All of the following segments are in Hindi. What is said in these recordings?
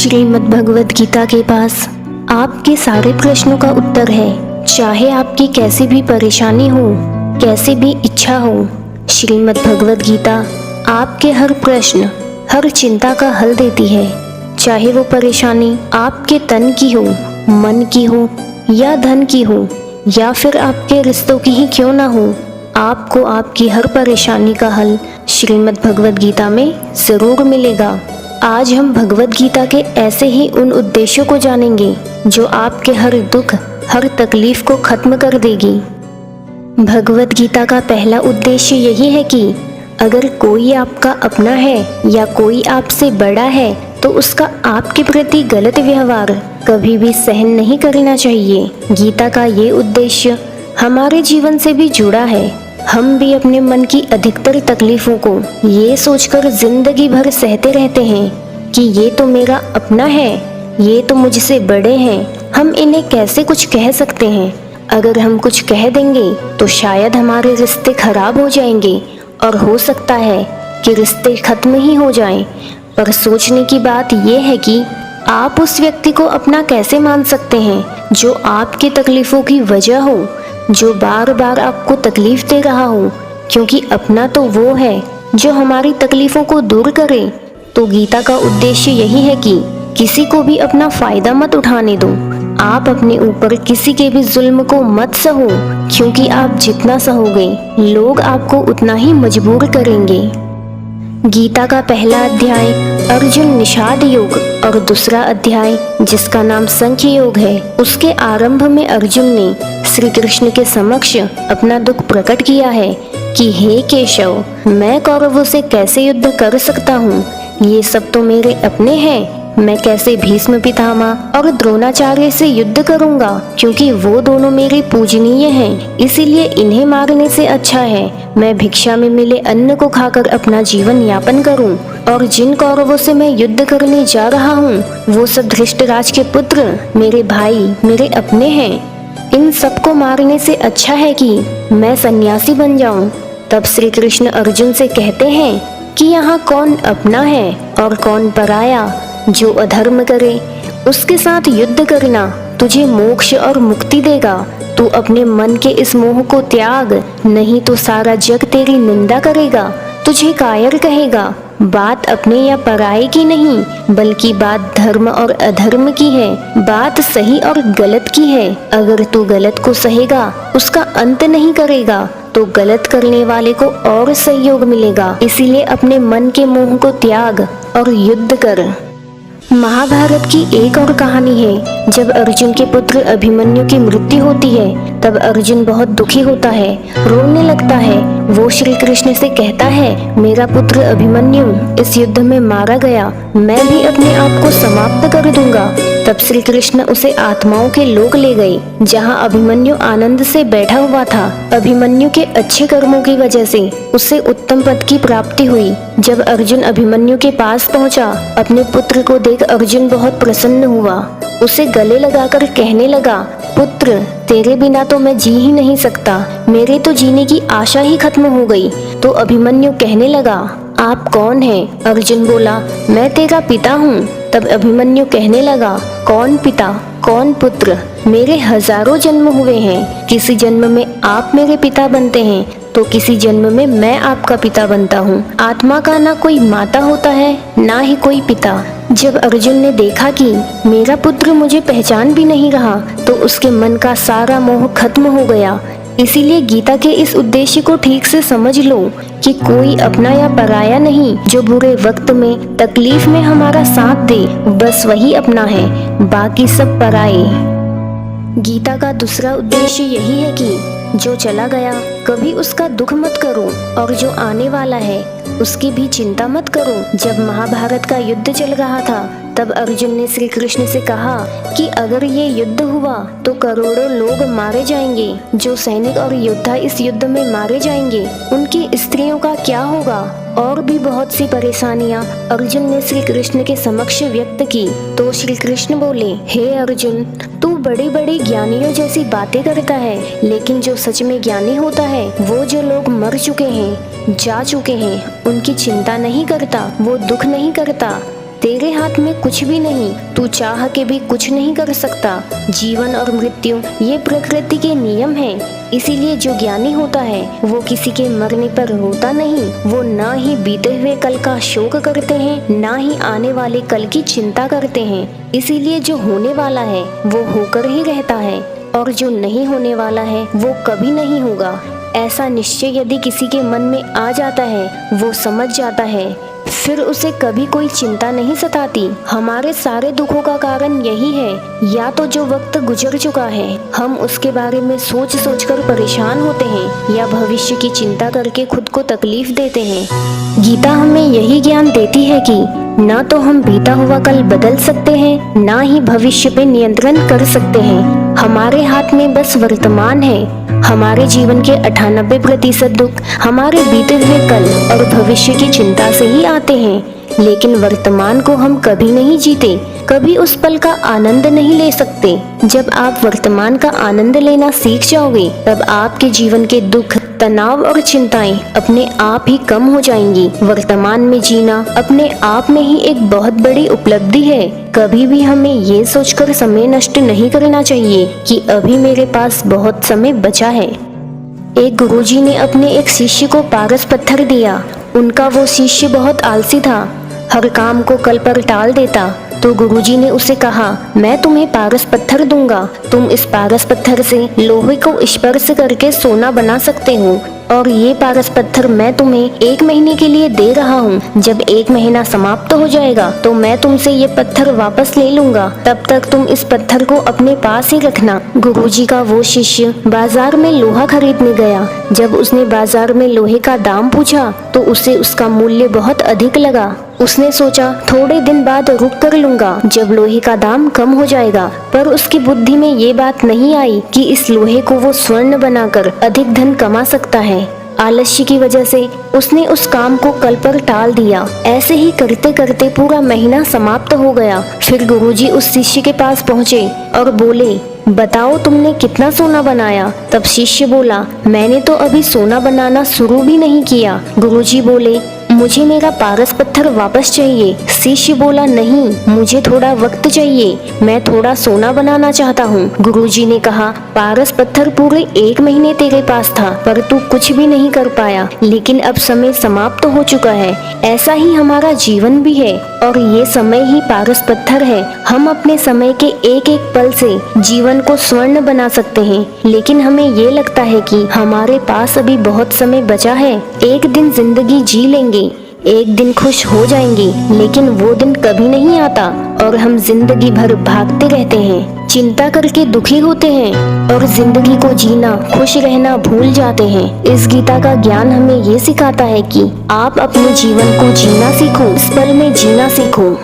श्रीमद् भगवद गीता के पास आपके सारे प्रश्नों का उत्तर है। चाहे आपकी कैसी भी परेशानी हो, कैसी भी इच्छा हो, श्रीमद् भगवद गीता आपके हर प्रश्न, हर चिंता का हल देती है। चाहे वो परेशानी आपके तन की हो, मन की हो या धन की हो, या फिर आपके रिश्तों की ही क्यों ना हो, आपको आपकी हर परेशानी का हल श्रीमद् भगवद गीता में ज़रूर मिलेगा। आज हम भगवद गीता के ऐसे ही उन उद्देश्यों को जानेंगे जो आपके हर दुख, हर तकलीफ को खत्म कर देगी। भगवद गीता का पहला उद्देश्य यही है कि अगर कोई आपका अपना है या कोई आपसे बड़ा है तो उसका आपके प्रति गलत व्यवहार कभी भी सहन नहीं करना चाहिए। गीता का ये उद्देश्य हमारे जीवन से भी जुड़ा है। हम भी अपने मन की अधिकतर तकलीफों को ये सोचकर जिंदगी भर सहते रहते हैं कि ये तो मेरा अपना है, ये तो मुझसे बड़े हैं, हम इन्हें कैसे कुछ कह सकते हैं। अगर हम कुछ कह देंगे तो शायद हमारे रिश्ते खराब हो जाएंगे और हो सकता है कि रिश्ते खत्म ही हो जाएं। पर सोचने की बात यह है कि आप उस व्यक्ति को अपना कैसे मान सकते हैं जो आपकी तकलीफों की वजह हो, जो बार बार आपको तकलीफ दे रहा हो, क्योंकि अपना तो वो है जो हमारी तकलीफों को दूर करे। तो गीता का उद्देश्य यही है कि किसी को भी अपना फायदा मत उठाने दो। आप अपने ऊपर किसी के भी जुल्म को मत सहो, क्योंकि आप जितना सहोगे लोग आपको उतना ही मजबूर करेंगे। गीता का पहला अध्याय अर्जुन निषाद योग और दूसरा अध्याय जिसका नाम संख्य योग है, उसके आरंभ में अर्जुन ने श्री कृष्ण के समक्ष अपना दुख प्रकट किया है कि हे केशव, मैं कौरवों से कैसे युद्ध कर सकता हूँ। ये सब तो मेरे अपने हैं। मैं कैसे भीष्म पितामह और द्रोणाचार्य से युद्ध करूंगा, क्योंकि वो दोनों मेरे पूजनीय हैं। इसीलिए इन्हें मारने से अच्छा है मैं भिक्षा में मिले अन्न को खाकर अपना जीवन यापन करूं। और जिन कौरवों से मैं युद्ध करने जा रहा हूं, वो सब धृष्टराज के पुत्र, मेरे भाई, मेरे अपने हैं। इन सबको मारने से अच्छा है कि मैं सन्यासी बन जाऊं। तब श्री कृष्ण अर्जुन से कहते हैं कि यहाँ कौन अपना है और कौन पराया। जो अधर्म करे उसके साथ युद्ध करना तुझे मोक्ष और मुक्ति देगा। तू अपने मन के इस मोह को त्याग, नहीं तो सारा जग तेरी निंदा करेगा, तुझे कायर कहेगा। बात अपने या पराये की नहीं, बल्कि बात धर्म और अधर्म की है। बात सही और गलत की है। अगर तू गलत को सहेगा, उसका अंत नहीं करेगा, तो गलत करने वाले को और सहयोग मिलेगा। इसीलिए अपने मन के मोह को त्याग और युद्ध कर। महाभारत की एक और कहानी है। जब अर्जुन के पुत्र अभिमन्यु की मृत्यु होती है, तब अर्जुन बहुत दुखी होता है, रोने लगता है। वो श्री कृष्ण से कहता है, मेरा पुत्र अभिमन्यु इस युद्ध में मारा गया, मैं भी अपने आप को समाप्त कर दूंगा। तब श्री कृष्ण उसे आत्माओं के लोक ले गए, जहाँ अभिमन्यु आनंद से बैठा हुआ था। अभिमन्यु के अच्छे कर्मों की वजह से उसे उत्तम पद की प्राप्ति हुई। जब अर्जुन अभिमन्यु के पास पहुंचा, अपने पुत्र को देख अर्जुन बहुत प्रसन्न हुआ। उसे गले लगाकर कहने लगा, पुत्र, तेरे बिना तो मैं जी ही नहीं सकता, मेरे तो जीने की आशा ही खत्म हो गई। तो अभिमन्यु कहने लगा, आप कौन हैं? अर्जुन बोला, मैं तेरा पिता हूँ। तब अभिमन्यु कहने लगा, कौन पिता, कौन पुत्र? मेरे हजारों जन्म हुए हैं। किसी जन्म में आप मेरे पिता बनते हैं तो किसी जन्म में मैं आपका पिता बनता हूँ। आत्मा का ना कोई माता होता है, ना ही कोई पिता। जब अर्जुन ने देखा कि मेरा पुत्र मुझे पहचान भी नहीं रहा, तो उसके मन का सारा मोह खत्म हो गया। इसीलिए गीता के इस उद्देश्य को ठीक से समझ लो कि कोई अपना या पराया नहीं। जो बुरे वक्त में, तकलीफ में हमारा साथ दे, बस वही अपना है, बाकी सब पराए। गीता का दूसरा उद्देश्य यही है कि जो चला गया कभी उसका दुख मत करो, और जो आने वाला है उसकी भी चिंता मत करो। जब महाभारत का युद्ध चल रहा था, तब अर्जुन ने श्री कृष्ण से कहा कि अगर ये युद्ध हुआ तो करोड़ों लोग मारे जाएंगे। जो सैनिक और योद्धा इस युद्ध में मारे जाएंगे, उनकी स्त्रियों का क्या होगा? और भी बहुत सी परेशानियां अर्जुन ने श्री कृष्ण के समक्ष व्यक्त की। तो श्री कृष्ण बोले, हे अर्जुन, तू बड़े बड़े ज्ञानियों जैसी बातें करता है, लेकिन जो सच में ज्ञानी होता है वो जो लोग मर चुके हैं, जा चुके हैं, उनकी चिंता नहीं करता, वो दुख नहीं करता। तेरे हाथ में कुछ भी नहीं, तू चाह के भी कुछ नहीं कर सकता। जीवन और मृत्यु ये प्रकृति के नियम हैं। इसीलिए जो ज्ञानी होता है वो किसी के मरने पर रोता नहीं, वो ना ही बीते हुए कल का शोक करते हैं, ना ही आने वाले कल की चिंता करते हैं। इसीलिए जो होने वाला है वो होकर ही रहता है, और जो नहीं होने वाला है वो कभी नहीं होगा। ऐसा निश्चय यदि किसी के मन में आ जाता है, वो समझ जाता है, फिर उसे कभी कोई चिंता नहीं सताती। हमारे सारे दुखों का कारण यही है, या तो जो वक्त गुजर चुका है हम उसके बारे में सोच सोच कर परेशान होते हैं, या भविष्य की चिंता करके खुद को तकलीफ देते हैं। गीता हमें यही ज्ञान देती है कि ना तो हम बीता हुआ कल बदल सकते हैं, ना ही भविष्य पे नियंत्रण कर सकते हैं। हमारे हाथ में बस वर्तमान है। हमारे जीवन के 98% दुख हमारे बीते हुए कल और भविष्य की चिंता से ही आते हैं। लेकिन वर्तमान को हम कभी नहीं जीते, कभी उस पल का आनंद नहीं ले सकते। जब आप वर्तमान का आनंद लेना सीख जाओगे, तब आपके जीवन के दुख, तनाव और चिंताएं अपने आप ही कम हो जाएंगी। वर्तमान में जीना अपने आप में ही एक बहुत बड़ी उपलब्धि है। कभी भी हमें ये सोचकर समय नष्ट नहीं करना चाहिए कि अभी मेरे पास बहुत समय बचा है। एक गुरुजी ने अपने एक शिष्य को पारस पत्थर दिया। उनका वो शिष्य बहुत आलसी था, हर काम को कल पर टाल देता। तो गुरुजी ने उसे कहा, मैं तुम्हें पारस पत्थर दूंगा, तुम इस पारस पत्थर से लोहे को स्पर्श करके सोना बना सकते हो, और ये पारस पत्थर मैं तुम्हें 1 महीने के लिए दे रहा हूँ। जब 1 महीना समाप्त हो जाएगा तो मैं तुमसे ये पत्थर वापस ले लूंगा, तब तक तुम इस पत्थर को अपने पास ही रखना। गुरुजी का वो शिष्य बाजार में लोहा खरीदने गया। जब उसने बाजार में लोहे का दाम पूछा तो उसे उसका मूल्य बहुत अधिक लगा। उसने सोचा थोड़े दिन बाद रुक कर लूंगा, जब लोहे का दाम कम हो जाएगा। पर उसकी बुद्धि में ये बात नहीं आई कि इस लोहे को वो स्वर्ण बनाकर अधिक धन कमा सकता है। आलस्य की वजह से उसने उस काम को कल पर टाल दिया। ऐसे ही करते करते पूरा महीना समाप्त हो गया। फिर गुरुजी उस शिष्य के पास पहुँचे और बोले, बताओ तुमने कितना सोना बनाया? तब शिष्य बोला, मैंने तो अभी सोना बनाना शुरू भी नहीं किया। गुरुजी बोले, मुझे मेरा पारस पत्थर वापस चाहिए। शिष्य बोला, नहीं, मुझे थोड़ा वक्त चाहिए, मैं थोड़ा सोना बनाना चाहता हूँ। गुरुजी ने कहा, पारस पत्थर पूरे 1 महीने तेरे पास था, पर तू कुछ भी नहीं कर पाया, लेकिन अब समय समाप्त हो चुका है। ऐसा ही हमारा जीवन भी है, और ये समय ही पारस पत्थर है। हम अपने समय के एक एक पल से जीवन को स्वर्ण बना सकते हैं, लेकिन हमें ये लगता है कि हमारे पास अभी बहुत समय बचा है। एक दिन जिंदगी जी लेंगे, एक दिन खुश हो जाएंगे, लेकिन वो दिन कभी नहीं आता और हम जिंदगी भर भागते रहते हैं, चिंता करके दुखी होते हैं और जिंदगी को जीना, खुश रहना भूल जाते हैं। इस गीता का ज्ञान हमें ये सिखाता है कि आप अपने जीवन को जीना सीखो, इस पल में जीना सीखो।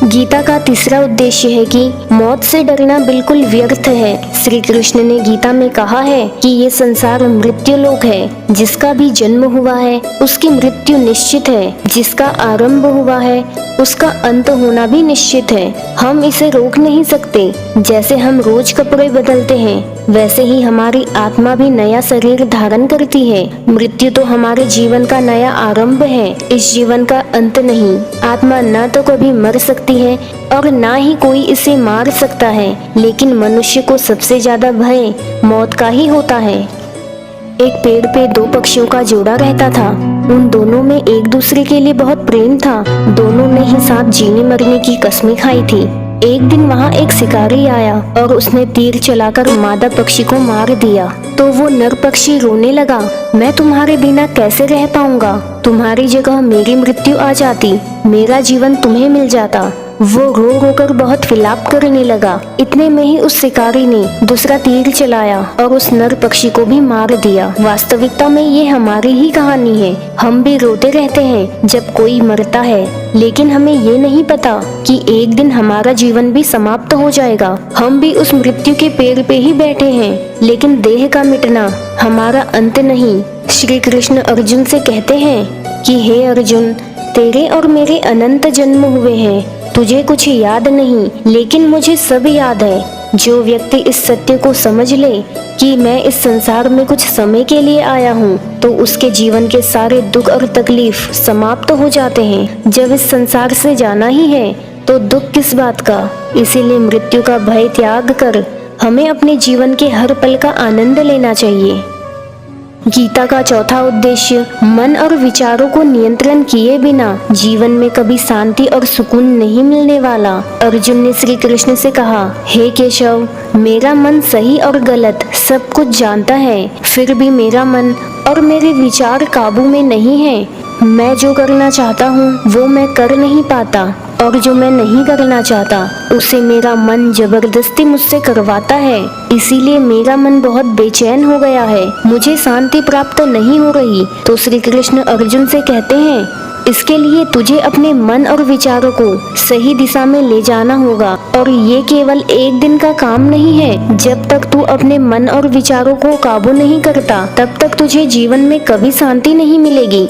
गीता का तीसरा उद्देश्य है कि मौत से डरना बिल्कुल व्यर्थ है। श्री कृष्ण ने गीता में कहा है कि ये संसार मृत्यु लोक है। जिसका भी जन्म हुआ है उसकी मृत्यु निश्चित है, जिसका आरंभ हुआ है उसका अंत होना भी निश्चित है। हम इसे रोक नहीं सकते। जैसे हम रोज कपड़े बदलते हैं, वैसे ही हमारी आत्मा भी नया शरीर धारण करती है। मृत्यु तो हमारे जीवन का नया आरंभ है, इस जीवन का अंत नहीं। आत्मा न तो कभी मर सकती है और ना ही कोई इसे मार सकता है, लेकिन मनुष्य को सबसे ज्यादा भय मौत का ही होता है। एक पेड़ पे 2 पक्षियों का जोड़ा रहता था। उन दोनों में एक दूसरे के लिए बहुत प्रेम था। दोनों ने ही साथ जीने मरने की कसमें खाई थी। एक दिन वहाँ एक शिकारी आया और उसने तीर चलाकर मादा पक्षी को मार दिया। तो वो नर पक्षी रोने लगा, मैं तुम्हारे बिना कैसे रह पाऊंगा? तुम्हारी जगह मेरी मृत्यु आ जाती, मेरा जीवन तुम्हें मिल जाता। वो रो रो कर बहुत विलाप करने लगा। इतने में ही उस शिकारी ने दूसरा तीर चलाया और उस नर पक्षी को भी मार दिया। वास्तविकता में ये हमारी ही कहानी है। हम भी रोते रहते हैं जब कोई मरता है, लेकिन हमें ये नहीं पता कि एक दिन हमारा जीवन भी समाप्त हो जाएगा। हम भी उस मृत्यु के पेड़ पे ही बैठे हैं, लेकिन देह का मिटना हमारा अंत नहीं। श्री कृष्ण अर्जुन से कहते हैं कि हे अर्जुन, तेरे और मेरे अनंत जन्म हुए हैं, तुझे कुछ याद नहीं, लेकिन मुझे सब याद है। जो व्यक्ति इस सत्य को समझ ले कि मैं इस संसार में कुछ समय के लिए आया हूँ, तो उसके जीवन के सारे दुख और तकलीफ समाप्त हो जाते हैं। जब इस संसार से जाना ही है तो दुख किस बात का। इसीलिए मृत्यु का भय त्याग कर हमें अपने जीवन के हर पल का आनंद लेना चाहिए। गीता का चौथा उद्देश्य मन और विचारों को नियंत्रण किए बिना जीवन में कभी शांति और सुकून नहीं मिलने वाला। अर्जुन ने श्री कृष्ण से कहा, हे केशव, मेरा मन सही और गलत सब कुछ जानता है, फिर भी मेरा मन और मेरे विचार काबू में नहीं है। मैं जो करना चाहता हूँ वो मैं कर नहीं पाता, और जो मैं नहीं करना चाहता उसे मेरा मन जबरदस्ती मुझसे करवाता है। इसीलिए मेरा मन बहुत बेचैन हो गया है, मुझे शांति प्राप्त नहीं हो रही। तो श्री कृष्ण अर्जुन से कहते हैं, इसके लिए तुझे अपने मन और विचारों को सही दिशा में ले जाना होगा, और ये केवल एक दिन का काम नहीं है। जब तक तू अपने मन और विचारों को काबू नहीं करता, तब तक तुझे जीवन में कभी शांति नहीं मिलेगी।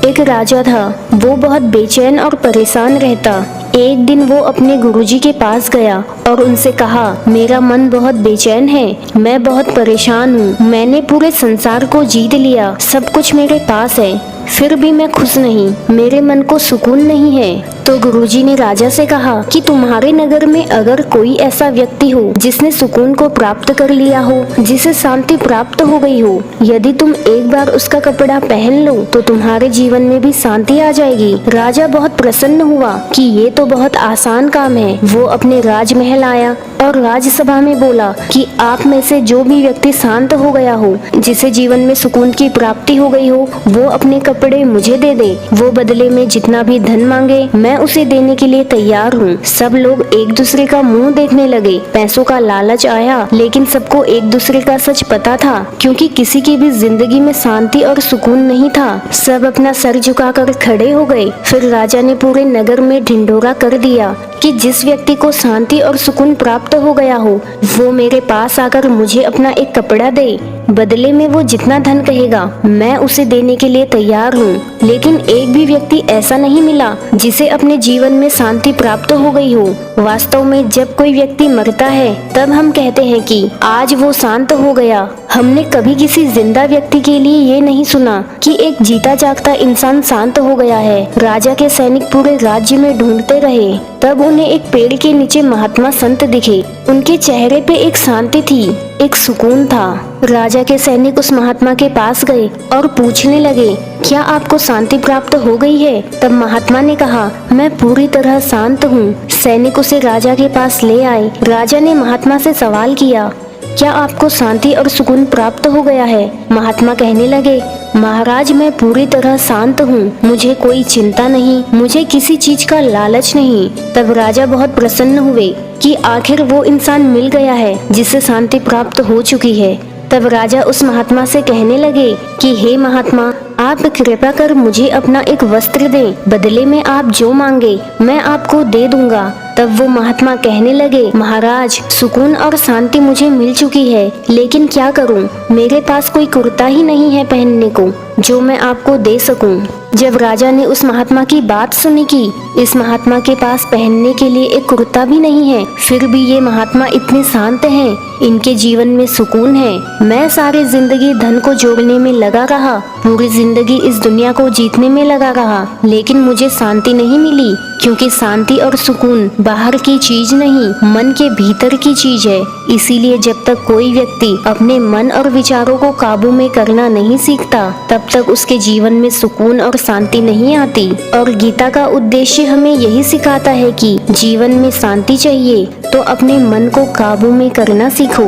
एक राजा था, वो बहुत बेचैन और परेशान रहता। एक दिन वो अपने गुरुजी के पास गया और उनसे कहा, मेरा मन बहुत बेचैन है, मैं बहुत परेशान हूँ, मैंने पूरे संसार को जीत लिया, सब कुछ मेरे पास है, फिर भी मैं खुश नहीं, मेरे मन को सुकून नहीं है। तो गुरुजी ने राजा से कहा कि तुम्हारे नगर में अगर कोई ऐसा व्यक्ति हो जिसने सुकून को प्राप्त कर लिया हो, जिसे शांति प्राप्त हो गई हो, यदि तुम एक बार उसका कपड़ा पहन लो तो तुम्हारे जीवन में भी शांति आ जाएगी। राजा बहुत प्रसन्न हुआ कि ये तो बहुत आसान काम है। वो अपने राजमहल आया और राज्यसभा में बोला कि आप में से जो भी व्यक्ति शांत हो गया हो, जिसे जीवन में सुकून की प्राप्ति हो गई हो, वो अपने कपड़े मुझे दे दे। वो बदले में जितना भी धन मांगे मैं उसे देने के लिए तैयार हूँ। सब लोग एक दूसरे का मुंह देखने लगे। पैसों का लालच आया, लेकिन सबको एक दूसरे का सच पता था, क्योंकि किसी की भी जिंदगी में शांति और सुकून नहीं था। सब अपना सर झुकाकर खड़े हो गए। फिर राजा ने पूरे नगर में ढिंढोरा कर दिया कि जिस व्यक्ति को शांति और सुकून प्राप्त हो गया हो, वो मेरे पास आकर मुझे अपना एक कपड़ा दे। बदले में वो जितना धन कहेगा मैं उसे देने के लिए तैयार हूँ। लेकिन एक भी व्यक्ति ऐसा नहीं मिला जिसे अपने जीवन में शांति प्राप्त हो गई हो। वास्तव में जब कोई व्यक्ति मरता है तब हम कहते हैं कि आज वो शांत हो गया। हमने कभी किसी जिंदा व्यक्ति के लिए ये नहीं सुना कि एक जीता जागता इंसान शांत हो गया है। राजा के सैनिक पूरे राज्य में ढूंढते रहे, तब उन्हें एक पेड़ के नीचे महात्मा संत दिखे। उनके चेहरे पे एक शांति थी, एक सुकून था। राजा के सैनिक उस महात्मा के पास गए और पूछने लगे, क्या आपको शांति प्राप्त हो गई है? तब महात्मा ने कहा, मैं पूरी तरह शांत हूँ। सैनिक उसे राजा के पास ले आए। राजा ने महात्मा से सवाल किया, क्या आपको शांति और सुकून प्राप्त हो गया है? महात्मा कहने लगे, महाराज मैं पूरी तरह शांत हूँ, मुझे कोई चिंता नहीं, मुझे किसी चीज का लालच नहीं। तब राजा बहुत प्रसन्न हुए कि आखिर वो इंसान मिल गया है जिसे शांति प्राप्त हो चुकी है। तब राजा उस महात्मा से कहने लगे कि हे महात्मा, आप कृपा कर मुझे अपना एक वस्त्र दें, बदले में आप जो मांगे मैं आपको दे दूंगा। तब वो महात्मा कहने लगे, महाराज सुकून और शांति मुझे मिल चुकी है, लेकिन क्या करूं? मेरे पास कोई कुर्ता ही नहीं है पहनने को जो मैं आपको दे सकूं। जब राजा ने उस महात्मा की बात सुनी कि इस महात्मा के पास पहनने के लिए एक कुर्ता भी नहीं है, फिर भी ये महात्मा इतने शांत हैं, इनके जीवन में सुकून है। मैं सारी जिंदगी धन को जोड़ने में लगा रहा, पूरी जिंदगी इस दुनिया को जीतने में लगा रहा, लेकिन मुझे शांति नहीं मिली, क्योंकि शांति और सुकून बाहर की चीज नहीं, मन के भीतर की चीज है। इसीलिए जब तक कोई व्यक्ति अपने मन और विचारों को काबू में करना नहीं सीखता, तब तक उसके जीवन में सुकून और शांति नहीं आती। और गीता का उद्देश्य हमें यही सिखाता है कि जीवन में शांति चाहिए तो अपने मन को काबू में करना सीखो।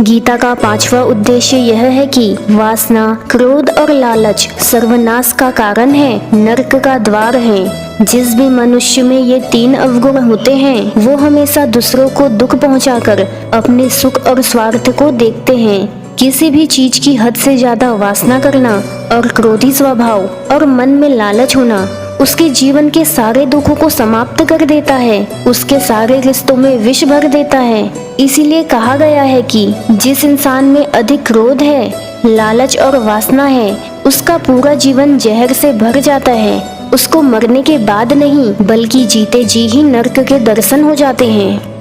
गीता का पांचवा उद्देश्य यह है कि वासना, क्रोध और लालच सर्वनाश का कारण है, नरक का द्वार है। जिस भी मनुष्य में ये तीन अवगुण होते हैं, वो हमेशा दूसरों को दुख पहुंचाकर अपने सुख और स्वार्थ को देखते हैं। किसी भी चीज की हद से ज्यादा वासना करना और क्रोधी स्वभाव और मन में लालच होना उसके जीवन के सारे दुखों को समाप्त कर देता है, उसके सारे रिश्तों में विष भर देता है। इसीलिए कहा गया है कि जिस इंसान में अधिक क्रोध है, लालच और वासना है, उसका पूरा जीवन जहर से भर जाता है। उसको मरने के बाद नहीं, बल्कि जीते जी ही नरक के दर्शन हो जाते हैं।